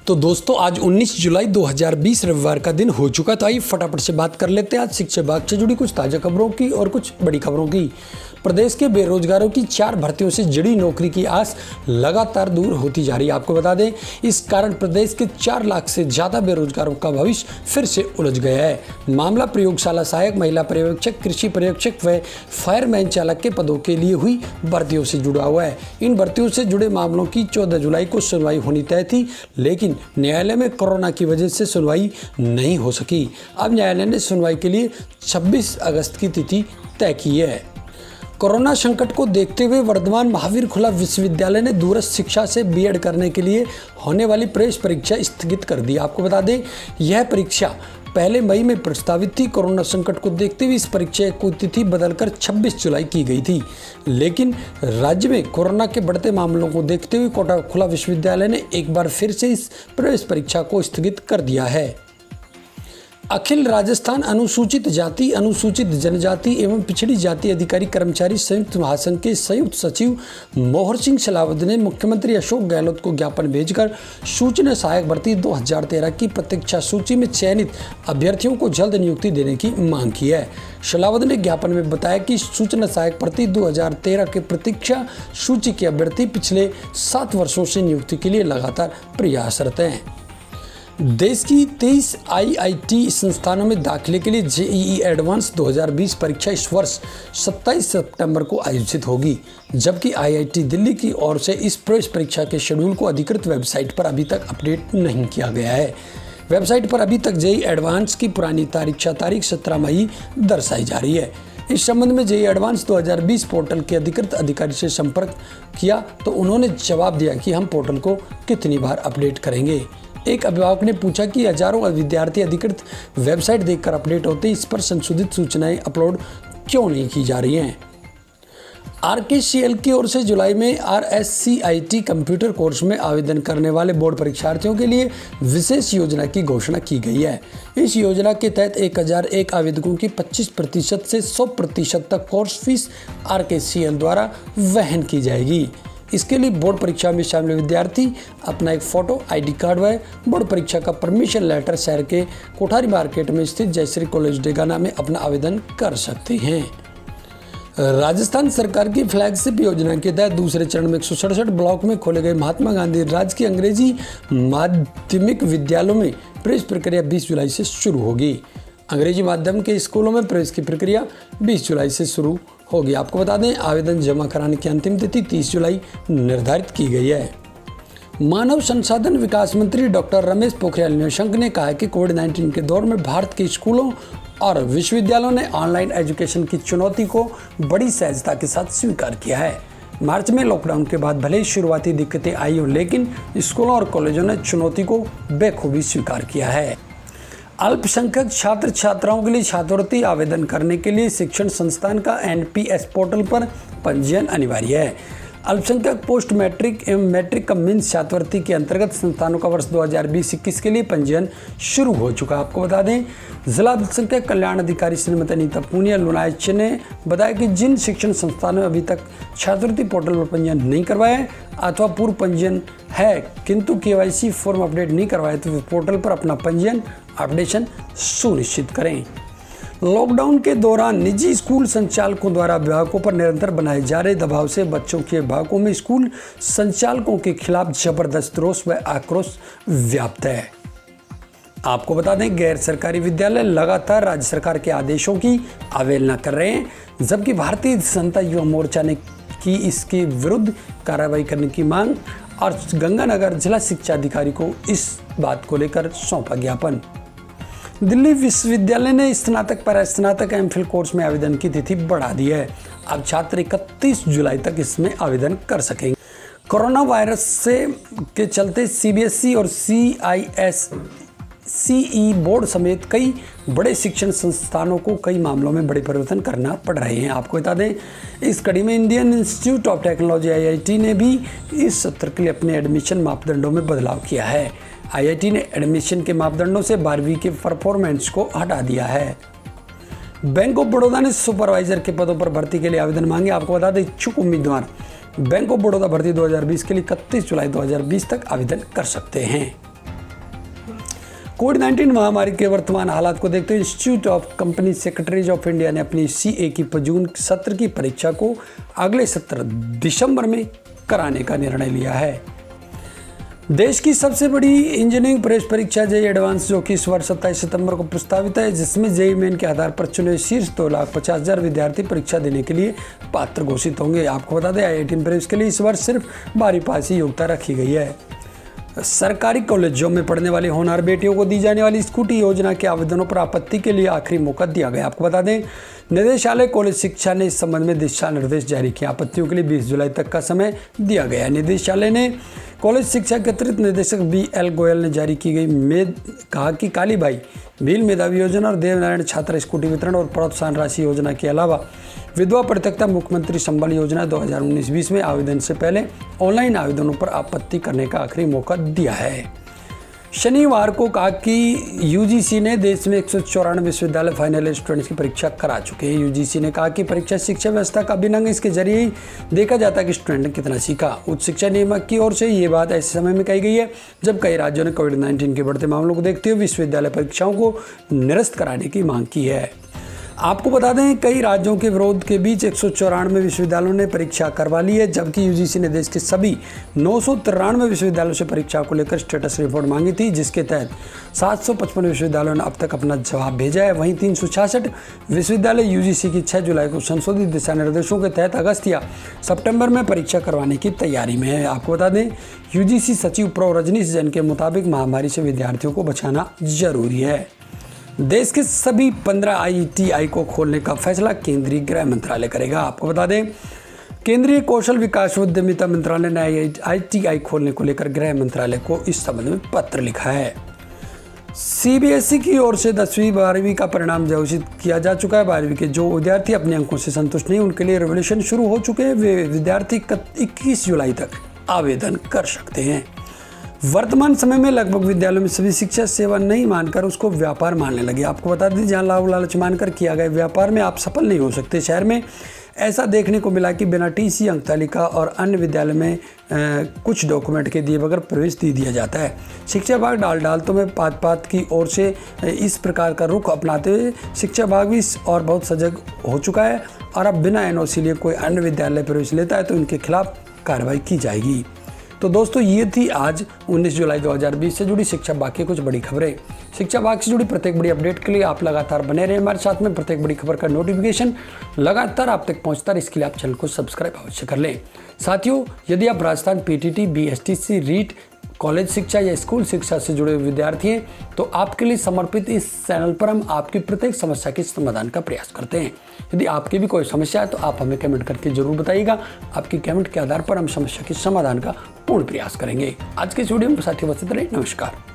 तो दोस्तों आज 19 जुलाई 2020 रविवार का दिन हो चुका। तो आइए फटाफट से बात कर लेते हैं आज शिक्षा विभाग से जुड़ी कुछ ताज़ा खबरों की और कुछ बड़ी खबरों की। प्रदेश के बेरोजगारों की 4 भर्तियों से जुड़ी नौकरी की आस लगातार दूर होती जा रही है। आपको बता दें, इस कारण प्रदेश के 4 लाख से ज़्यादा बेरोजगारों का भविष्य फिर से उलझ गया है। मामला प्रयोगशाला सहायक, महिला पर्यवेक्षक, कृषि पर्यवेक्षक व फायरमैन चालक के पदों के लिए हुई भर्तियों से जुड़ा हुआ है। इन भर्तियों से जुड़े मामलों की 14 जुलाई को सुनवाई होनी तय थी, लेकिन न्यायालय में कोरोना की वजह से सुनवाई नहीं हो सकी। अब न्यायालय ने सुनवाई के लिए 26 अगस्त की तिथि तय की है। कोरोना संकट को देखते हुए वर्धमान महावीर खुला विश्वविद्यालय ने दूरस्थ शिक्षा से बीएड करने के लिए होने वाली प्रवेश परीक्षा स्थगित कर दी। आपको बता दें, यह परीक्षा पहले मई में प्रस्तावित थी। कोरोना संकट को देखते हुए इस परीक्षा की तिथि बदलकर 26 जुलाई की गई थी, लेकिन राज्य में कोरोना के बढ़ते मामलों को देखते हुए कोटा खुला विश्वविद्यालय ने एक बार फिर से इस प्रवेश परीक्षा को स्थगित कर दिया है। अखिल राजस्थान अनुसूचित जाति, अनुसूचित जनजाति एवं पिछड़ी जाति अधिकारी कर्मचारी संयुक्त महासंघ के संयुक्त सचिव मोहर सिंह सलावत ने मुख्यमंत्री अशोक गहलोत को ज्ञापन भेजकर सूचना सहायक भर्ती 2013 की प्रतीक्षा सूची में चयनित अभ्यर्थियों को जल्द नियुक्ति देने की मांग की है। सलावत ने ज्ञापन में बताया कि सूचना सहायक भर्ती 2013 के प्रतीक्षा सूची के अभ्यर्थी पिछले 7 वर्षों से नियुक्ति के लिए लगातार प्रयासरत हैं। देश की 23 आईआईटी संस्थानों में दाखिले के लिए जेईई एडवांस 2020 परीक्षा इस वर्ष 27 सितंबर को आयोजित होगी, जबकि आईआईटी दिल्ली की ओर से इस प्रवेश परीक्षा के शेड्यूल को अधिकृत वेबसाइट पर अभी तक अपडेट नहीं किया गया है। वेबसाइट पर अभी तक जेईई एडवांस की पुरानी तारीख 17 मई दर्शाई जा रही है। इस संबंध में जेईई एडवांस 2020 पोर्टल के अधिकृत अधिकारी से संपर्क किया तो उन्होंने जवाब दिया कि हम पोर्टल को कितनी बार अपडेट करेंगे। एक अभिभावक ने पूछा कि हजारों विद्यार्थी अधिकृत वेबसाइट देखकर अपडेट होते, इस पर संशोधित सूचनाएं अपलोड क्यों नहीं की जा रही हैं। आरकेसीएल की ओर से जुलाई में आरएससीआईटी कंप्यूटर कोर्स में आवेदन करने वाले बोर्ड परीक्षार्थियों के लिए विशेष योजना की घोषणा की गई है। इस योजना के तहत 1001 आवेदकों की 25% से 100% तक कोर्स फीस आरकेसीएल द्वारा वहन की जाएगी। इसके लिए बोर्ड परीक्षा में शामिल विद्यार्थी अपना एक फोटो, आईडी कार्ड व बोर्ड परीक्षा का परमिशन लेटर शहर के कोठारी मार्केट में स्थित जयश्री कॉलेज डेगाना में अपना आवेदन कर सकते हैं। राजस्थान सरकार की फ्लैगशिप योजना के तहत दूसरे चरण में 167 ब्लॉक में खोले गए महात्मा गांधी राजकीय अंग्रेजी माध्यमिक विद्यालयों में प्रवेश प्रक्रिया 20 जुलाई से शुरू होगी। अंग्रेजी माध्यम के स्कूलों में प्रवेश की प्रक्रिया 20 जुलाई से शुरू होगी। आपको बता दें, आवेदन जमा कराने की अंतिम तिथि 30 जुलाई निर्धारित की गई है। मानव संसाधन विकास मंत्री डॉक्टर रमेश पोखरियाल निशंक ने कहा है कि कोविड-19 के दौर में भारत के स्कूलों और विश्वविद्यालयों ने ऑनलाइन एजुकेशन की चुनौती को बड़ी सहजता के साथ स्वीकार किया है। मार्च में लॉकडाउन के बाद भले ही शुरुआती दिक्कतें आई हो, लेकिन स्कूलों और कॉलेजों ने चुनौती को बखूबी स्वीकार किया है। अल्पसंख्यक छात्र छात्राओं के लिए छात्रवृत्ति आवेदन करने के लिए शिक्षण संस्थान का एनपीएस पोर्टल पर पंजीयन अनिवार्य है। अल्पसंख्यक पोस्ट मैट्रिक एवं मैट्रिक का मीन्स छात्रवृत्ति के अंतर्गत संस्थानों का वर्ष 2020-21 के लिए पंजीयन शुरू हो चुका। आपको बता दें, जिला अल्पसंख्यक कल्याण अधिकारी श्रीमती अनीता पूनिया लुनायच ने बताया कि जिन शिक्षण संस्थानों में अभी तक छात्रवृत्ति पोर्टल पर पंजीयन नहीं करवाया है अथवा पूर्व पंजीयन है किंतु केवाईसी फॉर्म अपडेट नहीं करवाए तो वे पोर्टल पर अपना पंजीयन अपडेशन सुनिश्चित करें। लॉकडाउन के दौरान निजी स्कूल संचालकों द्वारा अभिभावकों पर निरंतर बनाए जा रहे दबाव से बच्चों के अभिभावकों में स्कूल संचालकों के खिलाफ जबरदस्त रोष व आक्रोश व्याप्त है। आपको बता दें, गैर सरकारी विद्यालय लगातार राज्य सरकार के आदेशों की अवहेलना कर रहे हैं, जबकि भारतीय जनता युवा मोर्चा ने की इसके विरुद्ध कार्रवाई करने की मांग और गंगानगर जिला शिक्षा अधिकारी को इस बात को लेकर सौंपा ज्ञापन। दिल्ली विश्वविद्यालय ने स्नातक परास्नातक एमफिल कोर्स में आवेदन की तिथि बढ़ा दी है। अब छात्र 31 जुलाई तक इसमें आवेदन कर सकेंगे। कोरोना वायरस के चलते सीबीएसई और सीआईएससीई बोर्ड समेत कई बड़े शिक्षण संस्थानों को कई मामलों में बड़े परिवर्तन करना पड़ रहे हैं। आपको बता दें, इस कड़ी में Indian institute of technology IIT ने भी इस सत्र के लिए अपने एडमिशन मापदंडों में बदलाव किया है। आईआईटी ने एडमिशन के मापदंडों से 12वीं के परफॉर्मेंस को हटा दिया है। बैंक ऑफ बड़ौदा ने सुपरवाइजर के पदों पर भर्ती के लिए आवेदन मांगे। आपको बता दें, इच्छुक उम्मीदवार बैंक ऑफ बड़ौदा भर्ती 2020 के लिए 31 जुलाई 2020 तक आवेदन कर सकते हैं। कोविड-19 महामारी के वर्तमान हालात को देखते हुए institute of company secretaries of India ने अपनी सीए की जून सत्र की परीक्षा को अगले सत्र दिसंबर में कराने का निर्णय लिया है। देश की सबसे बड़ी इंजीनियरिंग प्रवेश परीक्षा जेईई एडवांस जो कि इस वर्ष 27 सितंबर को प्रस्तावित है, जिसमें जेईई मेन के आधार पर चुने शीर्ष 2,50,000 विद्यार्थी परीक्षा देने के लिए पात्र घोषित होंगे। आपको बता दें IIT प्रवेश के लिए इस वर्ष सिर्फ 12वीं पास ही योग्यता रखी गई है। सरकारी कॉलेजों में पढ़ने वाली होनहार बेटियों को दी जाने वाली स्कूटी योजना के आवेदनों पर आपत्ति के लिए आखिरी मौका दिया गया। आपको बता दें निदेशालय कॉलेज शिक्षा ने इस संबंध में दिशा निर्देश जारी किया। आपत्तियों के लिए 20 जुलाई तक का समय दिया गया। निदेशालय ने कॉलेज शिक्षा के अतिरिक्त निदेशक BL गोयल ने जारी की गई कहा कि कालीबाई भील मेधावी योजना और देवनारायण छात्र स्कूटी वितरण और प्रोत्साहन राशि योजना के अलावा विधवा परित्यक्ता मुख्यमंत्री संबल योजना 2019-20 में आवेदन से पहले ऑनलाइन आवेदनों पर आपत्ति करने का आखिरी मौका दिया है। शनिवार को कहा कि यूजीसी ने देश में 194 विश्वविद्यालय फाइनल स्टूडेंट्स की परीक्षा करा चुके हैं। यूजीसी ने कहा कि परीक्षा शिक्षा व्यवस्था का अभिन्न अंग, इसके जरिए ही देखा जाता है कि स्टूडेंट ने कितना सीखा। उच्च शिक्षा नियामक की ओर से ये बात ऐसे समय में कही गई है जब कई राज्यों ने कोविड-19 के बढ़ते मामलों को देखते हुए विश्वविद्यालय परीक्षाओं को निरस्त कराने की मांग की है। आपको बता दें कई राज्यों के विरोध के बीच 194 विश्वविद्यालयों ने परीक्षा करवा ली है, जबकि यूजीसी ने देश के सभी 993 विश्वविद्यालयों से परीक्षा को लेकर स्टेटस रिपोर्ट मांगी थी, जिसके तहत 755 विश्वविद्यालयों ने अब तक अपना जवाब भेजा है। वहीं 366 विश्वविद्यालय यूजीसी की 6 जुलाई को संशोधित दिशा निर्देशों के तहत अगस्त या सितंबर में परीक्षा करवाने की तैयारी में है। आपको बता दें यूजीसी सचिव प्रो रजनीश जैन के मुताबिक महामारी से विद्यार्थियों को बचाना जरूरी है। देश के सभी 15 ITI को खोलने का फैसला केंद्रीय गृह मंत्रालय करेगा। आपको बता दें केंद्रीय कौशल विकास उद्यमिता मंत्रालय ने ITI खोलने को लेकर गृह मंत्रालय को इस संबंध में पत्र लिखा है। CBSE की ओर से 10वीं 12वीं का परिणाम घोषित किया जा चुका है। 12वीं के जो विद्यार्थी अपने अंकों से संतुष्ट नहीं, उनके लिए रिवोल्यूशन शुरू हो चुके हैं। वे विद्यार्थी 21 जुलाई तक आवेदन कर सकते हैं। वर्तमान समय में लगभग विद्यालयों में सभी शिक्षा सेवा नहीं मानकर उसको व्यापार मानने लगे। आपको बता दें जहां लाभ लालच मानकर किया गया व्यापार में आप सफल नहीं हो सकते। शहर में ऐसा देखने को मिला कि बिना TC, अंक तालिका और अन्य विद्यालय में कुछ डॉक्यूमेंट के दिए बगैर प्रवेश दे दिया जाता है। शिक्षा विभाग डालतों में पात की ओर से इस प्रकार का रुख अपनाते हुए शिक्षा विभाग भी और बहुत सजग हो चुका है और अब बिना NOC लिए कोई अन्य विद्यालय प्रवेश लेता है तो इनके खिलाफ कार्रवाई की जाएगी। तो दोस्तों ये थी आज 19 जुलाई 2020 से जुड़ी शिक्षा विभाग की कुछ बड़ी खबरें। शिक्षा विभाग से जुड़ी प्रत्येक बड़ी अपडेट के लिए आप लगातार बने रहे हमारे साथ में। प्रत्येक बड़ी खबर का नोटिफिकेशन लगातार आप तक पहुंचता है, इसके लिए आप चैनल को सब्सक्राइब अवश्य कर लें। साथियों यदि आप Rajasthan PTT, BSTC, REET, college शिक्षा या स्कूल शिक्षा से जुड़े विद्यार्थी हैं तो आपके लिए समर्पित इस चैनल पर हम आपकी प्रत्येक समस्या के समाधान का प्रयास करते हैं। यदि आपकी भी कोई समस्या है तो आप हमें कमेंट करके जरूर बताइएगा। आपकी कमेंट के आधार पर हम समस्या के समाधान का पूर्ण प्रयास करेंगे। आज के इस वीडियो में साथियों बस इतना ही। नमस्कार।